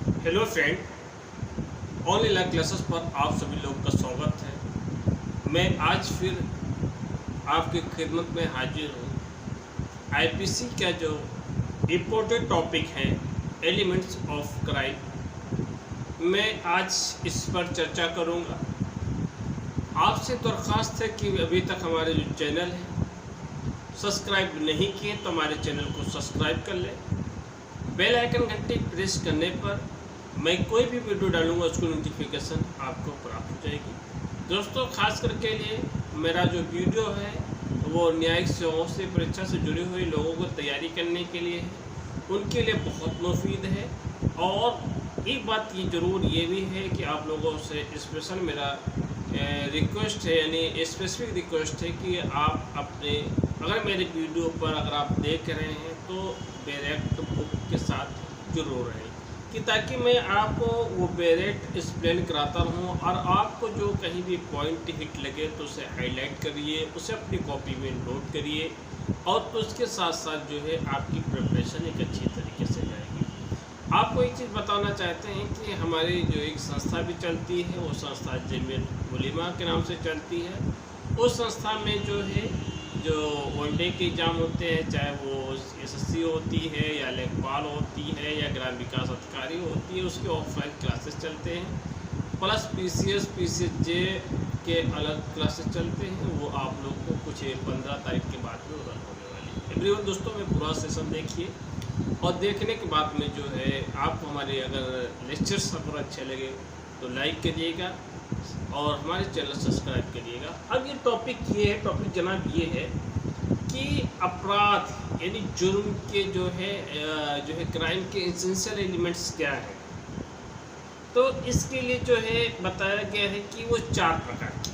Hello friend, online classes पर आप सभी लोगों का स्वागत है। मैं आज फिर आपकी खिदमत में हाजिर हूँ। आईपीसी का जो इम्पोर्टेंट टॉपिक है एलिमेंट्स ऑफ क्राइम, मैं आज इस पर चर्चा करूँगा। आपसे दरख्वास्त है कि अभी तक हमारे जो चैनल है सब्सक्राइब नहीं किए तो हमारे चैनल को सब्सक्राइब कर लें। बेल आइकन घंटी प्रेस करने पर मैं कोई भी वीडियो डालूंगा उसको नोटिफिकेशन आपको प्राप्त हो जाएगी। दोस्तों, खास करके लिए मेरा जो वीडियो है वो न्यायिक सेवाओं से परीक्षा से जुड़े हुए लोगों को तैयारी करने के लिए है, उनके लिए बहुत मुफीद है। और एक बात ये ज़रूर ये भी है कि आप लोगों से स्पेशल मेरा रिक्वेस्ट है, यानी स्पेसिफिक रिक्वेस्ट है कि आप अपने अगर मेरे वीडियो पर अगर आप देख रहे हैं तो डायरेक्ट बुक के साथ जरूर रहें, कि ताकि मैं आपको वो डायरेक्ट एक्सप्लेन कराता रहूँ और आपको जो कहीं भी पॉइंट हिट लगे तो उसे हाईलाइट करिए, उसे अपनी कॉपी में नोट करिए और उसके साथ साथ जो है आपकी प्रिपरेशन एक अच्छी तरीके से जाएगी। आपको एक चीज़ बताना चाहते हैं कि हमारी जो एक संस्था भी चलती है, वो संस्था जमीयत उलेमा के नाम से चलती है। उस संस्था में जो है जो वनडे के एग्ज़ाम होते हैं, चाहे वो एसएससी होती है या लेखपाल होती है या ग्राम विकास अधिकारी होती है, उसके ऑफलाइन क्लासेस चलते हैं, प्लस पीसीएस पीसीजे के अलग क्लासेस चलते हैं। वो आप लोग को कुछ 15 तारीख के बाद में रन होने वाली है। एवरीवन दोस्तों, मैं पूरा सेशन देखिए और देखने के बाद में जो है आपको हमारे अगर लेक्चर्स अगर अच्छे लगे तो लाइक करिएगा और हमारे चैनल सब्सक्राइब करिएगा। अब ये टॉपिक टॉपिक जनाब ये है कि अपराध यानी जुर्म के जो है क्राइम के एसेंशियल एलिमेंट्स क्या है। तो इसके लिए जो है बताया गया है कि वो 4 प्रकार के,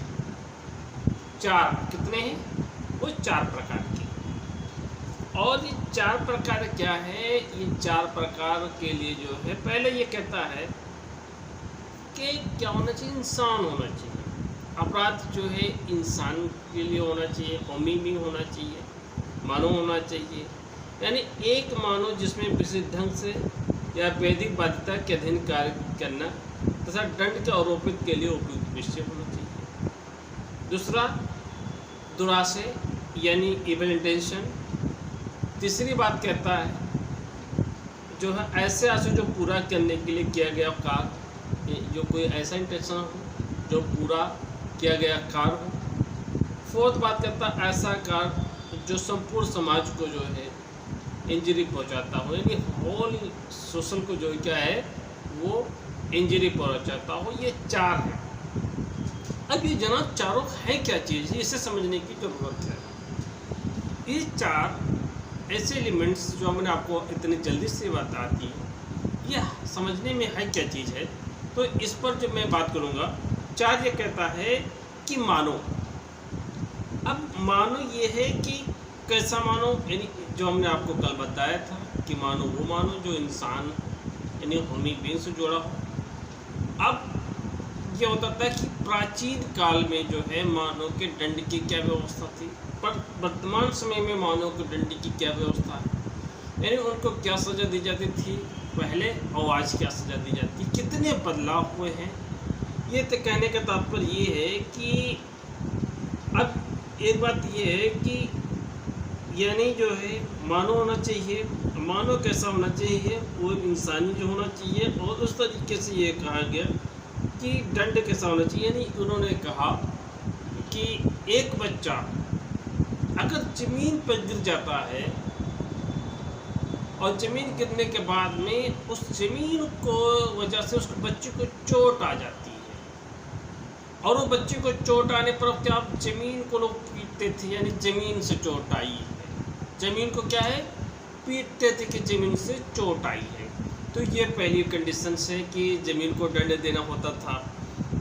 कितने हैं वो 4 प्रकार के। और ये 4 प्रकार क्या है, ये 4 प्रकार के लिए जो है पहले ये कहता है कि क्या होना चाहिए, इंसान होना चाहिए। अपराध जो है इंसान के लिए होना चाहिए, कौमी भी होना चाहिए, मानव होना चाहिए, यानी एक मानव जिसमें विशिष्ट ढंग से या वैधिक बाध्यता के अधीन कार्य करना तथा दंड के आरोपित के लिए उपयुक्त विषय होना चाहिए। दूसरा, दुराशय यानी इविल इंटेंशन। तीसरी बात कहता है जो है ऐसे आशय जो पूरा करने के लिए किया गया कार्य, जो कोई ऐसा इंटेंशन हो जो पूरा किया गया कार्य हो। फोर्थ बात करता है ऐसा कार्य जो संपूर्ण समाज को जो है इंजरी पहुंचाता हो, यानी होल सोशल को जो क्या है वो इंजरी पहुंचाता हो। ये 4 है। अब ये जनाब चारों है क्या चीज़, इसे समझने की ज़रूरत है। ये 4 ऐसे एलिमेंट्स जो मैंने आपको इतनी जल्दी से बता दी, ये समझने में है क्या चीज़ है, तो इस पर जो मैं बात करूँगा। 4 ये कहता है कि मानो। अब मानो ये है कि कैसा मानो, यानी जो हमने आपको कल बताया था कि मानो वो मानो जो इंसान यानी ह्यूमन बीइंग से जुड़ा हो। अब ये होता था कि प्राचीन काल में जो है मानव के दंड की क्या व्यवस्था थी, पर वर्तमान समय में मानव के दंड की क्या व्यवस्था है, यानी उनको क्या सज़ा दी जाती थी पहले और आज क्या सज़ा दी जाती, कितने बदलाव हुए हैं। ये तो कहने का तात्पर्य ये है कि अब एक बात ये है कि यानी जो है मानव होना चाहिए। मानव कैसा होना चाहिए, वो इंसानी जो होना चाहिए। और उस तरीके से ये कहा गया कि दंड कैसा होना चाहिए, यानी उन्होंने कहा कि एक बच्चा अगर ज़मीन पर गिर जाता है और ज़मीन गिरने के बाद में उस ज़मीन को वजह से उस बच्चे को चोट आ जाती है, और वो बच्चे को चोट आने पर क्या ज़मीन को लोग पीटते थे, यानी ज़मीन से चोट आई है। ज़मीन को क्या है पीटते थे कि ज़मीन से चोट आई है। तो ये पहली कंडीशन है कि ज़मीन को दंड देना होता था।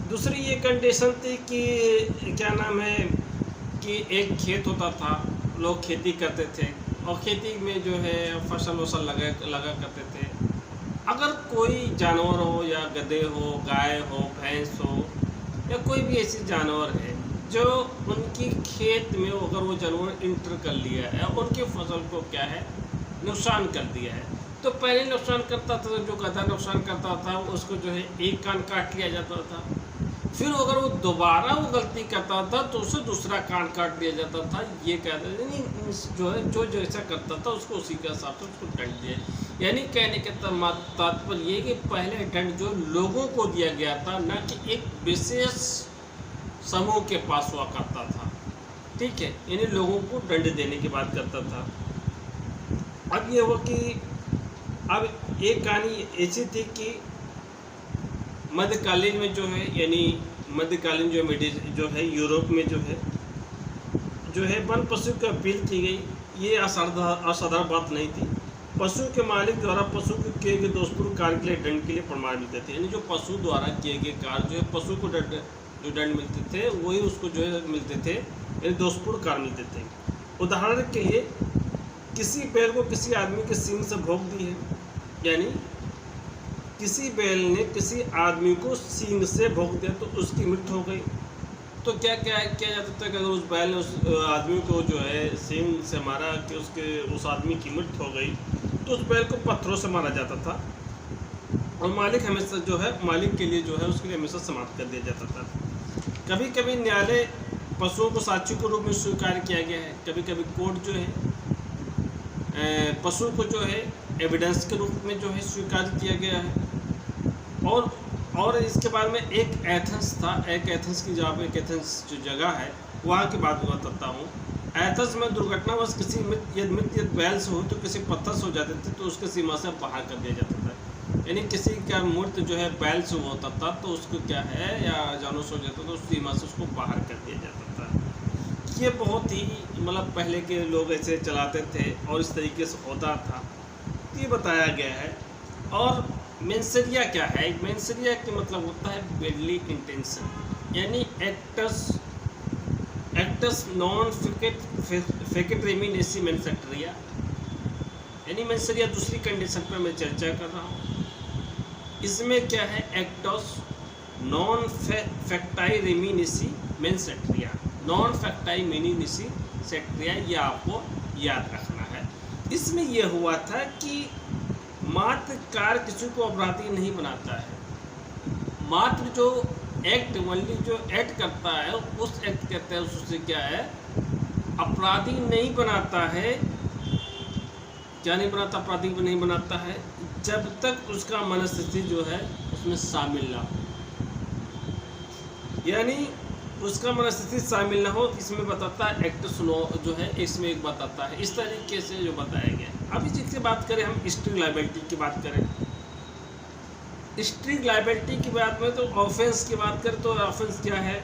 दूसरी ये कंडीशन थी कि क्या नाम है कि एक खेत होता था, लोग खेती करते थे और खेती में जो है फसल वसल लगा करते थे। अगर कोई जानवर हो या गधे हो, गाय हो, भैंस हो या कोई भी ऐसी जानवर है जो उनकी खेत में अगर वो जानवर इंटर कर लिया है, उनकी फसल को क्या है नुकसान कर दिया है, तो पहले नुकसान करता था तो जो गधा नुकसान करता था उसको जो है एक कान काट लिया जाता था। फिर अगर वो दोबारा वो गलती करता था तो उसे दूसरा कान काट दिया जाता था। ये कहते थे यानी जो है जो जैसा करता था उसको उसी के हिसाब से उसको दंड दिया। यानी कहने के तात्पर्य ये कि पहले दंड जो लोगों को दिया गया था, न कि एक विशेष समूह के पास हुआ करता था। ठीक है, यानी लोगों को दंड देने की बात करता था। अब ये हुआ कि अब एक कहानी ऐसी थी कि मध्यकालीन में जो है, यानी मध्यकालीन जो है यूरोप में जो है वन पशु की अपील की गई। ये असाधारण बात नहीं थी। पशु के मालिक द्वारा पशु के किए गए दोषपूर्ण कार्य के लिए दंड के लिए प्रमाण मिलते थे। यानी जो पशु द्वारा किए गए कार्य जो है पशु को जो दंड मिलते थे वही उसको जो है मिलते थे, यानी दोषपूर्ण कार्य मिलते थे। उदाहरण के लिए किसी बैल को किसी आदमी के सींग से भोंक दी है, यानी किसी बैल ने किसी आदमी को सींग से भोंक दिया तो उसकी मृत्यु हो गई। तो क्या किया जाता था कि अगर उस बैल ने उस आदमी को जो है सींग से मारा कि उस आदमी की मृत्यु हो गई तो उस बैल को पत्थरों से मारा जाता था और मालिक के लिए जो है उसके लिए हमेशा समाप्त कर दिया जाता था। कभी कभी न्यायालय पशुओं को साक्षी के रूप में स्वीकार किया गया है। कभी कभी कोर्ट जो है पशु को जो है एविडेंस के रूप में जो है स्वीकार किया गया है। और इसके बाद में एक एथेंस था, एक एथेंस जो जगह है वहाँ की बात बताता हूँ। एथेंस में दुर्घटनावश किसी मृत बैल से हो तो किसी पत्थर से हो जाते थे तो उसके सीमा से बाहर कर दिया जाता था। यानी किसी का मृत्यु जो है बैल से होता था तो उसको क्या है या जानवर से हो जाता था तो उस सीमा से उसको बाहर कर दिया जाता था। ये बहुत ही मतलब पहले के लोग ऐसे चलाते थे और इस तरीके से होता था, ये बताया गया है। और मेंसरिया क्या है? मेंसरिया के मतलब होता है बेडली इंटेंशन, यानी एक्टस नॉन फेकेट रेमिनेसी मेंसेट्रिया। यानी मेंसरिया दूसरी कंडीशन पर मैं चर्चा कर रहा हूँ। इसमें क्या है? एक्टस नॉन फैक्टाई रेमिनेसी मेंसेट्रिया, नॉन फैक्टाई मेनिनेसी सेट्रिया, ये आपको याद रखना है। इसमें यह हुआ था कि मात्र कार्य किसी को अपराधी नहीं बनाता है, मात्र जो एक्ट ओनली जो एक्ट करता है उस एक्ट कहते हैं उससे क्या है अपराधी नहीं बनाता है। क्या नहीं बनाता? अपराधी को नहीं बनाता है जब तक उसका मनस्थिति जो है उसमें शामिल ना हो, यानी उसका मनस्थिति शामिल ना हो। इसमें बताता है एक्ट सुनो जो है, इसमें एक बताता है इस तरीके से जो बताया गया। अब इस चीज़ की बात करें, हम स्ट्रिक्ट लायबिलिटी की बात करें। स्ट्रिक्ट लायबिलिटी की बात में तो ऑफेंस की बात करें तो ऑफेंस क्या है,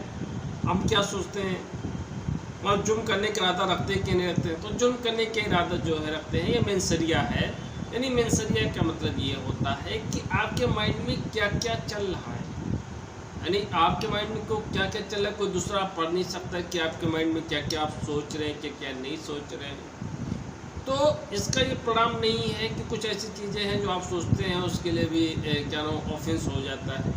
हम क्या सोचते हैं और जुर्म करने का इरादा रखते हैं कि नहीं रखते हैं? तो जुर्म करने का इरादा जो है रखते हैं, ये मेंसरिया है। यानी मेंसरिया का मतलब ये होता है कि आपके माइंड में क्या क्या चल रहा है, यानी आपके माइंड में को क्या क्या चल रहा है, कोई दूसरा पढ़ नहीं सकता कि आपके माइंड में क्या क्या आप सोच रहे हैं, क्या क्या नहीं सोच रहे हैं। तो इसका ये परिणाम नहीं है कि कुछ ऐसी चीज़ें हैं जो आप सोचते हैं उसके लिए भी क्या नाम ऑफेंस हो जाता है।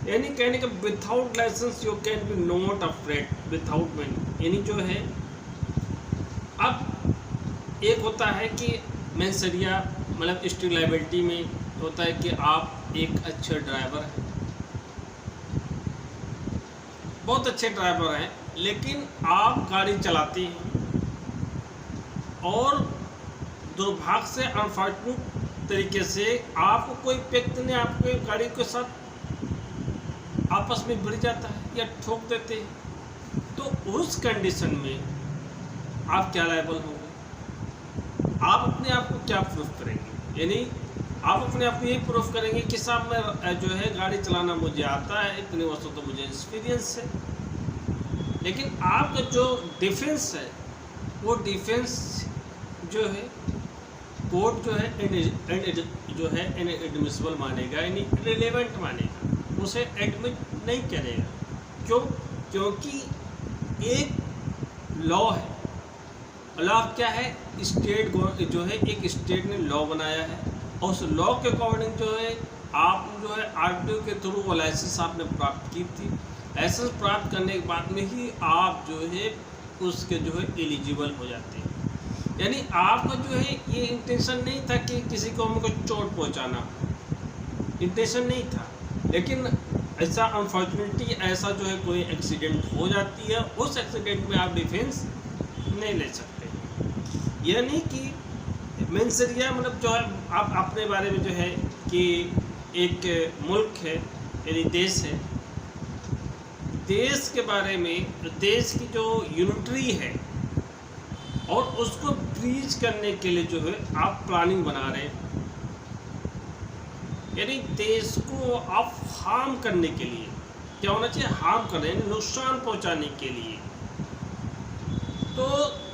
यानी कहने का without license you can be not afraid without money, यानी जो है अब एक होता है कि मेंसरिया मतलब स्ट्रिक्ट लायबिलिटी में होता है कि आप एक अच्छे ड्राइवर हैं, बहुत अच्छे ड्राइवर हैं, लेकिन आप गाड़ी चलाती हैं और दुर्भाग्य से अनफॉर्चुनेट तरीके से आपको कोई व्यक्ति ने आपके गाड़ी के साथ आपस में भिड़ जाता है या ठोक देते हैं, तो उस कंडीशन में आप क्या लायबल होंगे? आप अपने आप को क्या प्रूफ करेंगे? यानी आप अपने आप को यही प्रूफ करेंगे कि साहब मैं जो है गाड़ी चलाना मुझे आता है, इतने वर्षों तो मुझे एक्सपीरियंस है। लेकिन आपका जो डिफेंस है वो डिफेंस जो है कोर्ट जो है इनएडमिसिबल मानेगा, यानी रिलेवेंट मानेगा, उसे एडमिट नहीं करेगा। क्यों? क्योंकि एक लॉ है। लॉ क्या है? स्टेट जो है एक स्टेट ने लॉ बनाया है और उस लॉ के अकॉर्डिंग जो है आप जो है आरटीओ के थ्रू वो लाइसेंस आपने प्राप्त की थी। लाइसेंस प्राप्त करने के बाद में ही आप जो है उसके जो है एलिजिबल हो जाते हैं। यानी आपका जो है ये इंटेंशन नहीं था कि किसी को हमको चोट पहुंचाना, इंटेंशन नहीं था, लेकिन ऐसा अनफॉर्चुनेटली ऐसा जो है कोई एक्सीडेंट हो जाती है, उस एक्सीडेंट में आप डिफेंस नहीं ले सकते। यानी कि मेंसरिया मतलब जो है आप अपने बारे में जो है कि एक मुल्क है यानी देश है, देश के बारे में, देश की जो यूनिटरी है और उसको ब्रीच करने के लिए जो है आप प्लानिंग बना रहे हैं, यानी देश को आप हार्म करने के लिए, क्या होना चाहिए, हार्म कर रहे हैं, नुकसान पहुंचाने के लिए। तो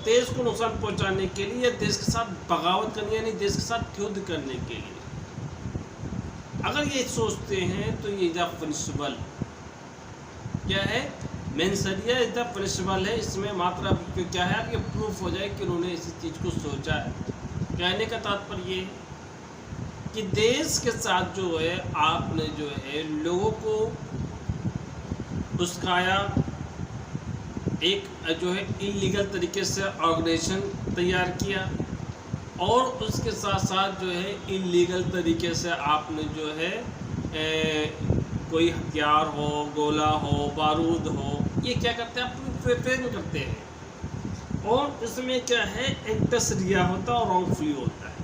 देश को नुकसान पहुंचाने के लिए, देश के साथ बगावत करनी यानी देश के साथ युद्ध करने के लिए अगर ये सोचते हैं तो ये इज द पनिशेबल। क्या है, मेंसरिया इज द पनिशेबल है। इसमें मात्र क्या है कि प्रूफ हो जाए कि उन्होंने इसी चीज़ को सोचा है। कहने का तात्पर्य ये कि देश के साथ जो है आपने जो है लोगों को उस्काया, एक जो है इलीगल तरीके से ऑर्गेनाइजेशन तैयार किया और उसके साथ साथ जो है इलीगल तरीके से आपने जो है कोई हथियार हो, गोला हो, बारूद हो, ये क्या करते हैं, आप प्रिपेयर करते हैं। और इसमें क्या है, एक्टस रिया होता है और रॉन्गफुली होता है,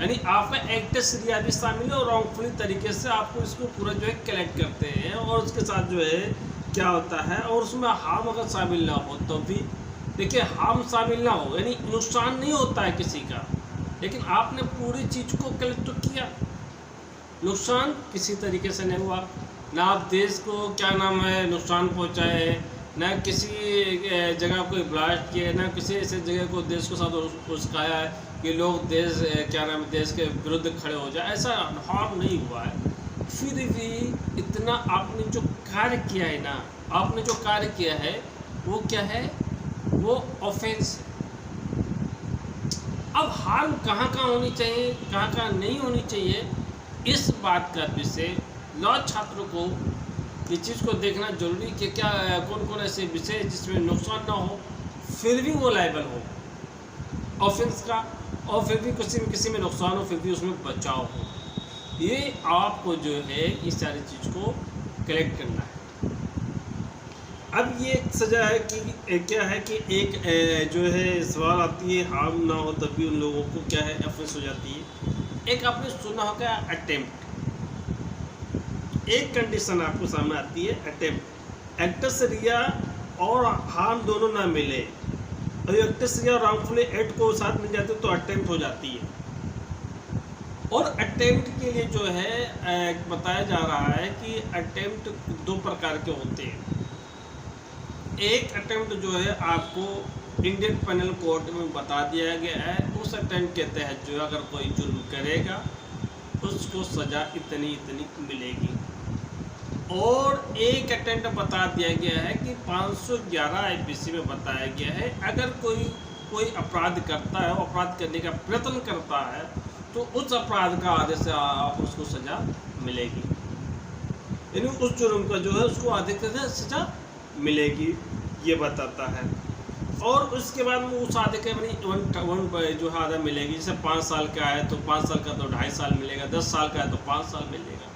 यानी आपका एक्टस रिया भी शामिल है और रॉन्गफुली तरीके से आपको इसको पूरा जो है कलेक्ट करते हैं। और उसके साथ जो है क्या होता है, और उसमें हार्म अगर शामिल ना हो तो भी देखिए, हार्म शामिल ना हो यानी नुकसान नहीं होता है किसी का, लेकिन आपने पूरी चीज़ को कलेक्ट तो किया, नुकसान किसी तरीके से नहीं हुआ। ना आप देश को क्या नाम है नुकसान पहुंचाए, ना किसी जगह को ब्लास्ट किए, ना किसी ऐसे जगह को देश के साथ उस्काया है कि लोग देश क्या नाम है देश के विरुद्ध खड़े हो जाए, ऐसा हार्म नहीं हुआ है। फिर भी इतना आपने जो कार्य किया है ना, आपने जो कार्य किया है वो क्या है, वो ऑफेंस है। अब हार्म कहाँ कहाँ होनी चाहिए, कहाँ कहाँ नहीं होनी चाहिए, इस बात का विषय लॉ छात्रों को इस चीज़ को देखना जरूरी कि क्या कौन कौन ऐसे विषय जिसमें नुकसान ना हो फिर भी वो लायबल हो ऑफेंस का, और फिर भी किसी में नुकसान हो फिर भी उसमें बचाव हो। ये आपको जो है इस सारी चीज़ को कलेक्ट करना है। अब ये एक सजा है कि क्या है कि एक जो है सवाल आती है, हार्म ना हो तब भी उन लोगों को क्या है ऑफेंस हो जाती है। एक आपने सुना होगा अटेम्प्ट, एक कंडीशन आपको सामने आती है अटेम्प्ट, एक्टस रिया और हार्म दोनों ना मिले, और एक्टस रिया और राउंडफुली एक्ट को साथ मिल जाते तो अटेम्प्ट हो जाती है। और अटेम्प्ट के लिए जो है बताया जा रहा है कि अटेम्प्ट दो प्रकार के होते हैं। एक अटेम्प्ट जो है आपको इंडियन पेनल कोड में बता दिया गया है, उस अटेम्प्ट के तहत जो अगर कोई जुर्म करेगा उसको सज़ा इतनी इतनी मिलेगी। और एक अटेम्प्ट बता दिया गया है कि 511 आईपीसी में बताया गया है, अगर कोई अपराध करता है, अपराध करने का प्रयत्न करता है तो उस अपराध का आधे से उसको सज़ा मिलेगी, यानी उस जुर्म का जो है उसको आधे से सज़ा मिलेगी, ये बताता है। और उसके बाद में उस आधे के वन जो है आधा मिलेगी, जैसे 5 साल का है तो 5 साल का तो 2.5 साल मिलेगा, 10 साल का है तो 5 साल मिलेगा,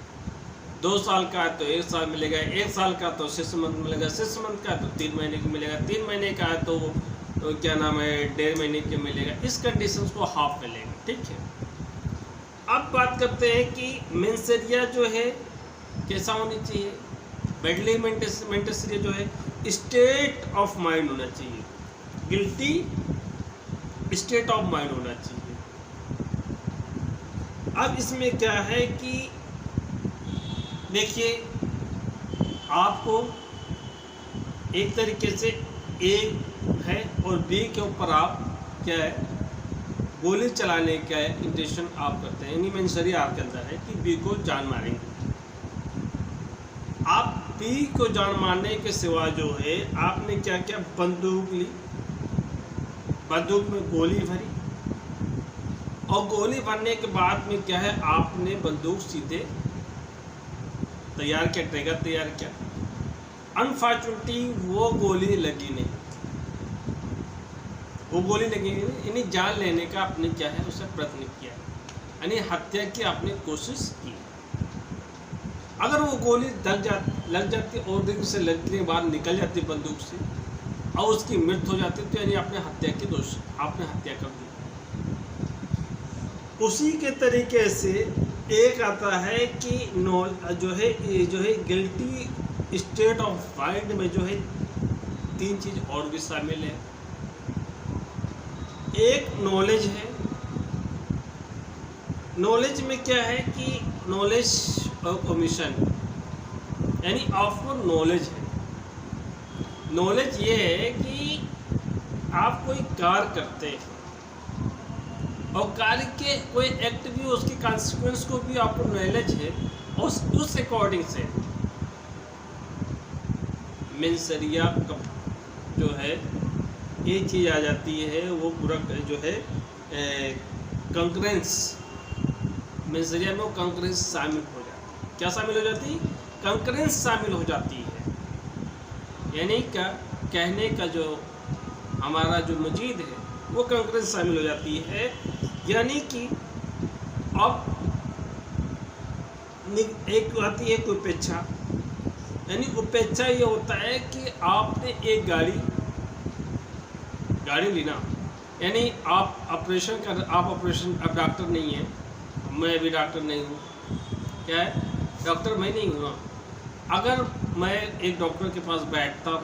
2 साल का है तो 1 साल मिलेगा, 1 साल का तो 6 मंथ मिलेगा, 6 मंथ का तो 3 महीने का मिलेगा, 3 महीने का है तो क्या नाम है 1.5 महीने का मिलेगा। इस कंडीशन को हाफ मिलेगा, ठीक है। अब बात करते हैं कि मेंसरिया जो है कैसा होनी चाहिए। बेडली मेंटेसरिया जो है स्टेट ऑफ माइंड होना चाहिए, गिल्टी स्टेट ऑफ माइंड होना चाहिए। अब इसमें क्या है कि देखिए, आपको एक तरीके से ए है और बी के ऊपर आप क्या है गोली चलाने का इंटेंशन आप करते हैं, यानी मेंसरिया आपके अंदर है कि बी को जान मारेंगे। आप बी को जान मारने के सिवा जो है आपने क्या क्या, बंदूक ली, बंदूक में गोली भरी, और गोली भरने के बाद में क्या है आपने बंदूक सीधे तैयार किया, ट्रिगर तैयार किया। अनफॉर्चुनेटली वो गोली लगी नहीं, वो गोली लगेगी, यानी जान लेने का आपने क्या है उसे प्रयत्न किया, यानी हत्या की आपने कोशिश की। अगर वो गोली लग जाती और दिन से लगने के बाद निकल जाती बंदूक से और उसकी मृत्यु हो जाती तो यानी आपने हत्या की दोष, आपने हत्या कर दी। उसी के तरीके से एक आता है कि जो है गिल्टी स्टेट ऑफ माइंड में जो है 3 चीज और भी शामिल है। एक नॉलेज है, नॉलेज में क्या है कि नॉलेज ऑफ ओमिशन, यानी आपको नॉलेज है। नॉलेज ये है कि आप कोई कार्य करते हैं और कार्य के कोई एक्ट भी उसके कॉन्सिक्वेंस को भी आपको नॉलेज है और उस अकॉर्डिंग से मेंसरिया जो है ये चीज़ आ जाती है, वो पूरा जो है कंकरेंस, मेंसरिया में वो कंकरेंस शामिल हो जाती है। क्या शामिल हो जाती है? कंकरेंस शामिल हो जाती है, यानी क्या कहने का जो हमारा जो मजीद है वो कंकरेंस शामिल हो जाती है। यानी कि अब एक आती है उपेक्षा, यानी उपेक्षा ये होता है कि आपने एक गाड़ी लेना, यानी आप ऑपरेशन अब डॉक्टर नहीं है, मैं भी डॉक्टर नहीं हूँ, क्या है डॉक्टर मैं नहीं हूँ। अगर मैं एक डॉक्टर के पास बैठता हूँ,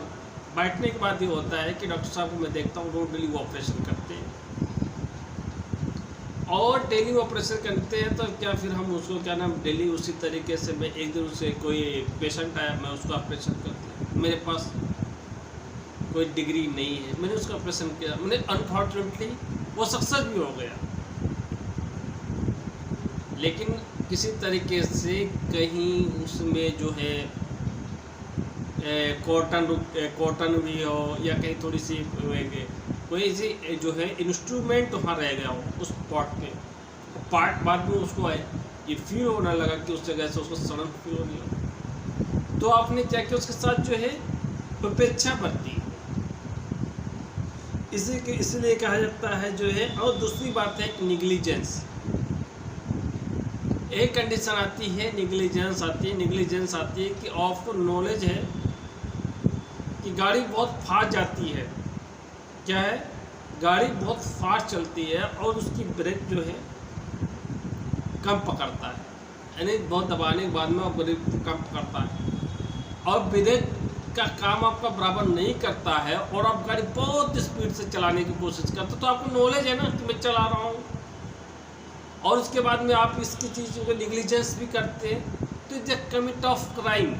बैठने के बाद ये होता है कि डॉक्टर साहब को मैं देखता हूँ रोज डेली वो ऑपरेशन करते हैं और डेली ऑपरेशन करते हैं, तो क्या फिर हम उसको क्या नाम डेली उसी तरीके से मैं एक दिन उससे कोई पेशेंट आया मैं उसका ऑपरेशन करते हैं, मेरे पास कोई डिग्री नहीं है, मैंने उसका ऑपरेशन किया, मैंने अनफॉर्चुनेटली वो सक्सेस भी हो गया, लेकिन किसी तरीके से कहीं उसमें जो है कॉटन भी हो या कहीं थोड़ी सी कोई सी जो है इंस्ट्रूमेंट वहाँ रह गया हो उस पार्ट बाद में उसको ये फील होने लगा कि उस जगह से उसको सड़न फील होने लगा, तो आपने क्या किया उसके साथ जो है उपेक्षा बरती, इसलिए कहा जाता है जो है। और दूसरी बात है निग्लिजेंस, एक कंडीशन आती है निग्लिजेंस आती है कि आपको नॉलेज है कि गाड़ी बहुत फास्ट जाती है, क्या है गाड़ी बहुत फास्ट चलती है और उसकी ब्रेक जो है कम पकड़ता है, यानी बहुत दबाने के बाद में वो ब्रेक कम पकड़ता है और ब्रेक का काम आपका बराबर नहीं करता है और आप गाड़ी बहुत स्पीड से चलाने की कोशिश करते हो, तो आपको नॉलेज है ना कि मैं चला रहा हूँ और उसके बाद में आप इसकी चीज़ों को निग्लिजेंस भी करते हैं, तो it's a commit of crime.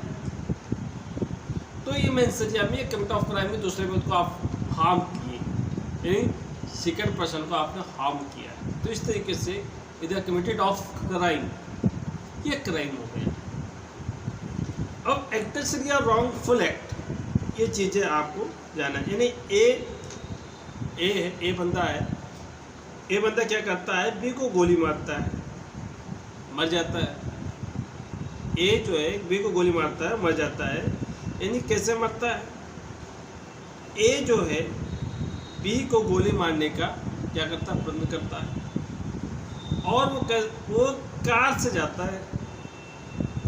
तो ये मेंसरिया में कमिट ऑफ क्राइम में दूसरे को आप हार्म किए, यानी सेकंड पर्सन को आपने हार्म किया है, तो इस तरीके से इधर कमिटेड ऑफ क्राइम, ये क्राइम हो गया। अब एक्टेसरिया रॉन्गफुल एक्ट, ये चीज़ें आपको जाना है, यानी ए बंदा है, ए बंदा क्या करता है बी को गोली मारता है, मर जाता है। ए जो है बी को गोली मारता है, मर जाता है, यानी कैसे मरता है? ए जो है बी को गोली मारने का क्या करता है, प्रयत्न करता है और वो कार से जाता है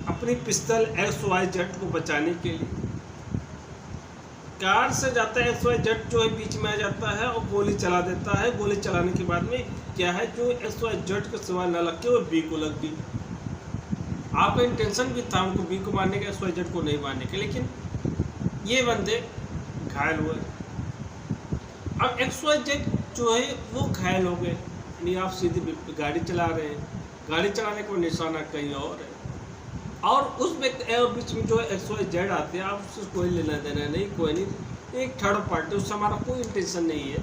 अपनी पिस्तल XYZ को बचाने के लिए, कार से जाता है, XYZ जो है बीच में आ जाता है और गोली चला देता है। गोली चलाने के बाद में क्या है जो XYZ के सिवा न लग के वो बी को लग गई। आपका इंटेंशन भी था उनको बी को मारने का, XYZ को नहीं मारने का, लेकिन ये बंदे घायल हुए। अब XYZ जो है वो घायल हो गए, यानी आप सीधी गाड़ी चला रहे हैं, गाड़ी चलाने का निशाना कहीं और है और उस व्यक्ति बीच में जो XYZ आते हैं, आप उससे कोई लेना देना नहीं, कोई नहीं, एक थर्ड पार्टी, उससे हमारा कोई इंटेंशन नहीं है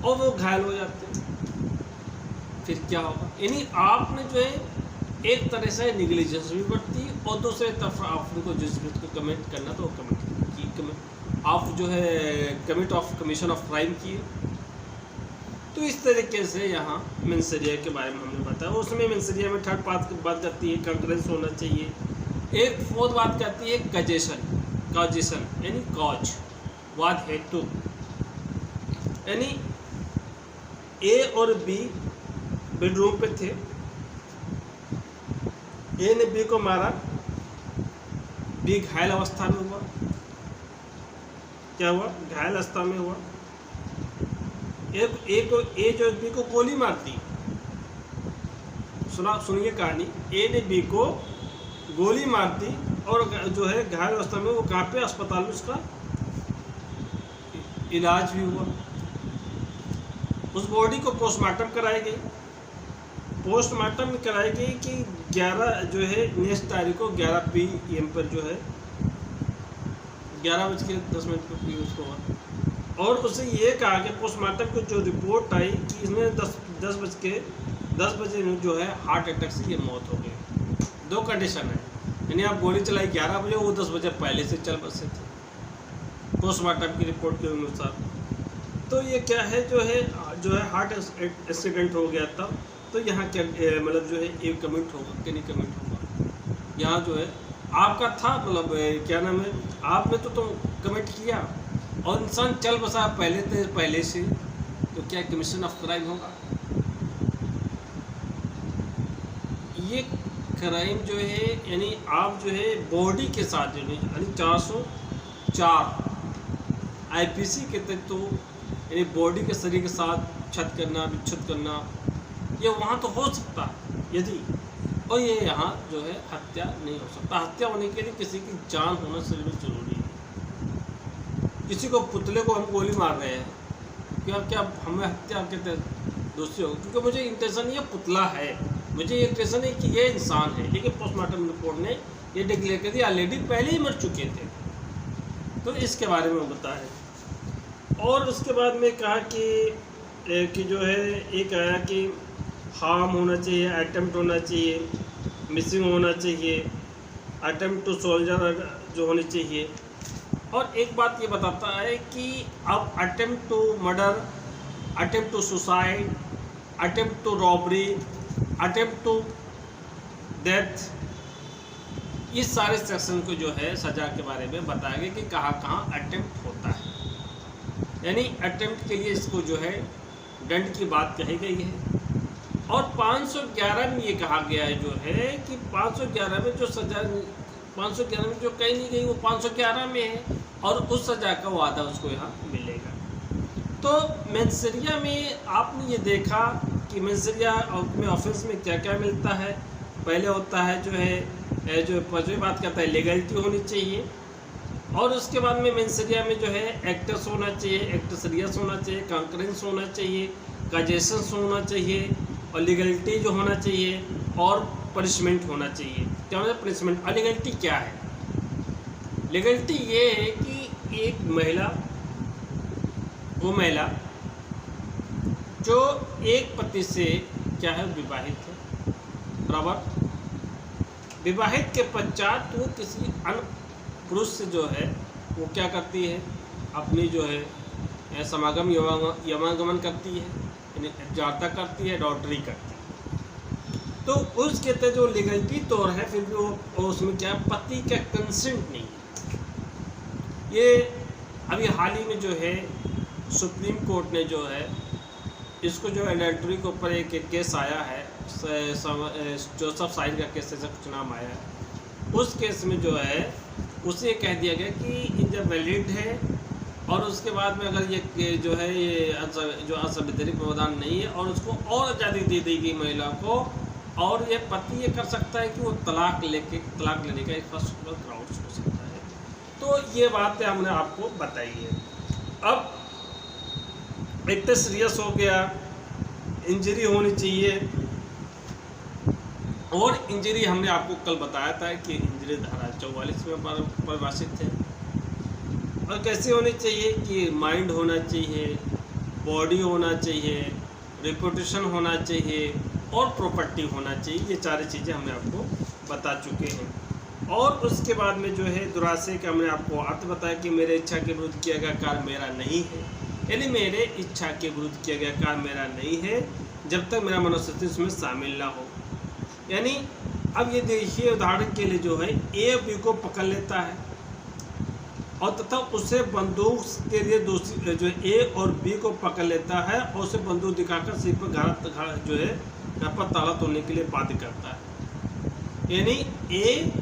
और वो घायल हो जाते हैं। फिर क्या होगा? यानी आपने जो है एक तरह से निग्लिजेंस भी बरती और दूसरे तरफ आपको जिस को कमिट करना तो आप जो है commit of commission of crime किए। तो इस तरीके से यहाँ मेंसरिया के बारे में हमने बताया। उसमें मेंसरिया में थर्ड बात करती है कंकरेंस होना चाहिए। एक फोर्थ बात करती है कॉजेशन, यानी कॉज, वाद हेतु, यानी ए और बी बेडरूम पे थे। ए ने बी को मारा, बी घायल अवस्था में हुआ। क्या हुआ? घायल अवस्था में हुआ। ए जो बी को गोली मार दी। सुनिए कहानी। ए ने बी को गोली मार दी और जो है घायल अवस्था में वो कहाँ पे? अस्पताल में उसका इलाज भी हुआ। उस बॉडी को पोस्टमार्टम कराई गई। पोस्टमार्टम कराई गई कि 11 जो है नेक्स्ट तारीख को 11 PM पर जो है 11:10 पर पी उसको हुआ। और उससे ये कहा कि पोस्टमार्टम को जो रिपोर्ट आई कि इसमें 10 बजे जो है हार्ट अटैक से ये मौत हो गई। 2 कंडीशन है, यानी आप गोली चलाई 11 बजे, वो 10 बजे पहले से चल बसे थे पोस्टमार्टम की रिपोर्ट के अनुसार। तो ये क्या है जो है हार्ट एक्सीडेंट हो गया था। तो यहाँ क्या मतलब जो है एक कमेंट होगा कि नहीं कमेंट होगा? यहाँ जो है आपका था मतलब क्या नाम है, आपने तो कमेंट किया और इंसान चल बसा पहले से, तो क्या कमीशन ऑफ क्राइम होगा? ये क्राइम जो है यानी आप जो है बॉडी के साथ जो है यानी 404 IPC के तहत तो यानी बॉडी के शरीर के साथ छत करना, विच्छेद करना, ये वहाँ तो हो सकता है यदि, और ये यहाँ जो है हत्या नहीं हो सकता। हत्या होने के लिए किसी की जान होना जरूरी है। किसी को पुतले को हम गोली मार रहे हैं, क्या हमें हत्या के तहत दोषी होगा? क्योंकि मुझे इंटेंशन ये पुतला है, मुझे ये इंटेंशन है कि ये इंसान है, लेकिन पोस्टमार्टम रिपोर्ट ने ये डिक्लेयर कर दिया ऑलरेडी पहले ही मर चुके थे। तो इसके बारे में बताया। और उसके बाद में कहा कि जो है एक आया कि हार्म होना चाहिए, अटेम्प्ट होना चाहिए, मिसिंग होना चाहिए, अटेम्प्ट टू सोल्जर जो होनी चाहिए। और एक बात ये बताता है कि अब attempt to murder, attempt to suicide, attempt to robbery, attempt to death, इस सारे सेक्शन को जो है सज़ा के बारे में बताया गया कि कहाँ कहाँ अटेम्प्ट होता है। यानी अटेम्प्ट के लिए इसको जो है दंड की बात कही गई है। और 511 में ये कहा गया है जो है कि 511 में जो सज़ा 511 में जो कही नहीं गई वो 511 में है, और उस सज़ा का वादा उसको यहाँ मिलेगा। तो मैंसरिया में आपने ये देखा कि मैंसरिया में ऑफेंस में क्या क्या मिलता है। पहले होता है जो है जो पांचवी बात करता है लीगलिटी होनी चाहिए, और उसके बाद में मैंसरिया में जो है एक्टस होना चाहिए, एक्टस रियस होना चाहिए, कंकरेंस होना चाहिए, काजेशंस होना चाहिए, और लीगलिटी जो होना चाहिए, और पनिशमेंट होना चाहिए। क्या मतलब पनिशमेंट? और लीगलिटी क्या है? लीगलिटी ये है कि एक महिला, वो महिला जो एक पति से क्या है विवाहित है, बराबर, विवाहित के पश्चात वो किसी अन्य पुरुष से जो है वो क्या करती है, अपनी जो है समागम यमागमन करती है, यानी जाता करती है, डॉटरी करती है। तो उसके तहत जो लीगलिटी तौर है फिर भी वो उसमें क्या पति का कंसेंट नहीं है। ये अभी हाल ही में जो है सुप्रीम कोर्ट ने जो है इसको जो एडल्ट्री के ऊपर एक केस आया है, जोसेफ साइन का केस ऐसा कुछ नाम आया है। उस केस में जो है उसे कह दिया गया कि जब वैलिड है, और उसके बाद में अगर ये जो है ये जो असंवैधानिक प्रावधान नहीं है और उसको और आज़ादी दे दी गई महिला को, और ये पति ये कर सकता है कि वो तलाक लेने का एक फर्स्ट ग्राउंड हो सकता है। तो ये बातें हमने आपको बताई है। अब एक तो सीरियस हो गया, इंजरी होनी चाहिए, और इंजरी हमने आपको कल बताया था कि इंजरी धारा 44 में परिभाषित है। और कैसे होनी चाहिए कि माइंड होना चाहिए, बॉडी होना चाहिए, रिपुटेशन होना चाहिए, और प्रॉपर्टी होना चाहिए। ये सारी चीज़ें हमने आपको बता चुके हैं। और उसके बाद में जो है दुराशय का हमने आपको अर्थ बताया कि मेरे इच्छा के विरुद्ध किया गया कार्य मेरा नहीं है, यानी मेरे इच्छा के विरुद्ध किया गया कार्य मेरा नहीं है जब तक मेरा मनोस्थिति उसमें शामिल ना हो। यानी अब ये देखिए उदाहरण के लिए जो है ए बी को पकड़ लेता है, और तथा उसे बंदूक के लिए दूसरी जो ए और बी को पकड़ लेता है और उसे बंदूक दिखाकर सिर पर घर पर ताला तोड़ने के लिए बाध्य करता है। यानी ए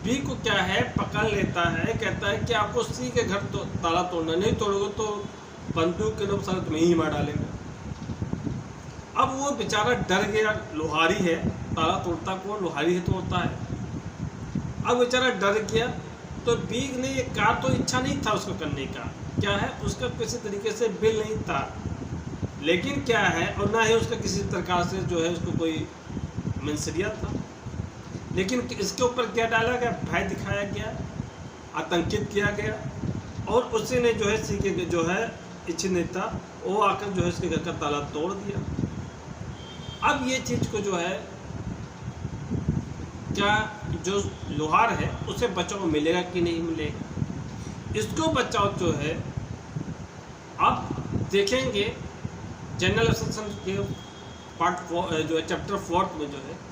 बी को क्या है, पकड़ लेता है, कहता है कि आपको सी के घर तो ताला तोड़ना, नहीं तोड़ोगे तो बंदूक के नुकसान तुम्हें ही मार डालेंगे। अब वो बेचारा डर गया, लोहारी है, ताला तोड़ता कौन, लोहारी है तोड़ता है। अब बेचारा डर गया, तो बी ने ये कार तो इच्छा नहीं था उसको करने का, क्या है उसका किसी तरीके से बिल नहीं था, लेकिन क्या है और ना ही उसका किसी प्रकार से जो है उसको कोई मंशरिया था, लेकिन इसके ऊपर क्या डाला गया, भय दिखाया गया, आतंकित किया गया और उसी ने जो है सी के जो है इच्छित नेता वो आकर जो है उसके घर का ताला तोड़ दिया। अब ये चीज़ को जो है क्या जो लोहार है उसे बचाव मिलेगा कि नहीं मिलेगा, इसको बचाव जो है आप देखेंगे जनरल एसेसन के पार्ट जो है चैप्टर 4 में जो है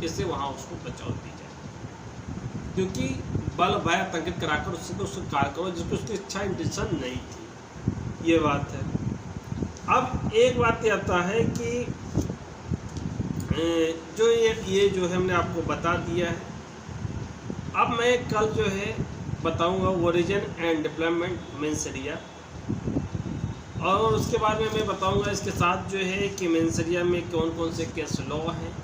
इससे वहाँ उसको बचाव दी जाए, क्योंकि बल भय आतंकित कराकर उसको कार्य करो जिसको उसकी इच्छा इंटेंशन नहीं थी, ये बात है। अब एक बात ये आता है कि जो ये जो है हमने आपको बता दिया है, अब मैं कल जो है बताऊंगा ओरिजिन एंड डेवलपमेंट मेंसरिया, और उसके बाद में मैं बताऊंगा इसके साथ जो है कि मेंसरिया में कौन कौन से केस लॉ हैं,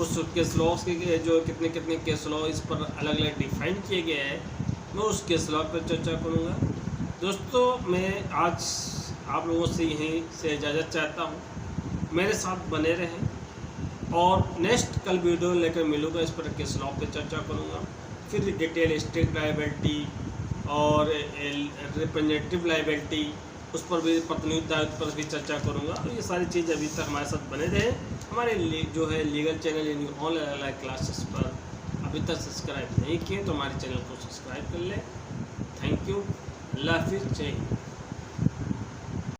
उस केस लॉ के जो कितने कितने केस लॉ इस पर अलग अलग डिफाइन किए गए हैं, मैं उस केस लॉ पर चर्चा करूंगा। दोस्तों मैं आज आप लोगों से यहीं से इजाज़त चाहता हूं, मेरे साथ बने रहें और नेक्स्ट कल वीडियो लेकर मिलूंगा, इस पर केस लॉ पर चर्चा करूंगा, फिर डिटेल स्टेट लायबिलिटी और रिप्रेजेंटेटिव लायबिलिटी उस पर भी, प्रतिनिधि दायित्व पर भी चर्चा करूंगा। तो ये सारी चीज़ अभी तक हमारे साथ बने रहे। हमारे जो है लीगल चैनल यानी ऑनलाइन क्लासेस पर अभी तक सब्सक्राइब नहीं किए तो हमारे चैनल को सब्सक्राइब कर लें। थैंक यू, अल्लाह हाफिज़, जय हिंद।